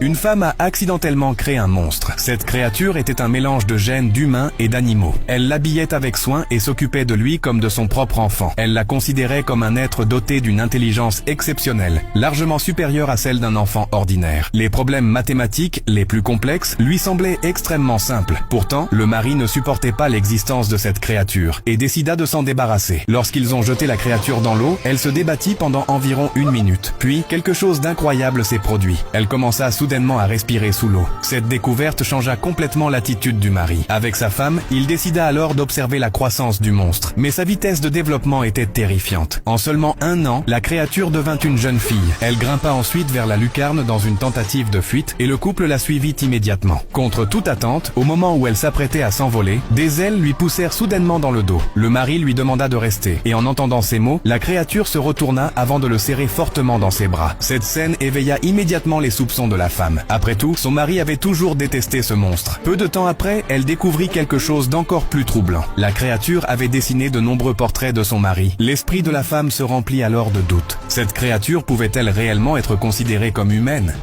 Une femme a accidentellement créé un monstre. Cette créature était un mélange de gènes d'humains et d'animaux. Elle l'habillait avec soin et s'occupait de lui comme de son propre enfant. Elle la considérait comme un être doté d'une intelligence exceptionnelle, largement supérieure à celle d'un enfant ordinaire. Les problèmes mathématiques, les plus complexes, lui semblaient extrêmement simples. Pourtant, le mari ne supportait pas l'existence de cette créature et décida de s'en débarrasser. Lorsqu'ils ont jeté la créature dans l'eau, elle se débattit pendant environ 1 minute. Puis, quelque chose d'incroyable s'est produit. Elle commença soudainement à respirer sous l'eau. Cette découverte changea complètement l'attitude du mari. Avec sa femme, il décida alors d'observer la croissance du monstre. Mais sa vitesse de développement était terrifiante. En seulement 1 an, la créature devint une jeune fille. Elle grimpa ensuite vers la lucarne dans une tentative de fuite et le couple la suivit immédiatement. Contre toute attente, au moment où elle s'apprêtait à s'envoler, des ailes lui poussèrent soudainement dans le dos. Le mari lui demanda de rester et en entendant ces mots, la créature se retourna avant de le serrer fortement dans ses bras. Cette scène éveilla immédiatement les soupçons de la femme. Après tout, son mari avait toujours détesté ce monstre. Peu de temps après, elle découvrit quelque chose d'encore plus troublant. La créature avait dessiné de nombreux portraits de son mari. L'esprit de la femme se remplit alors de doutes. Cette créature pouvait-elle réellement être considérée comme humaine ?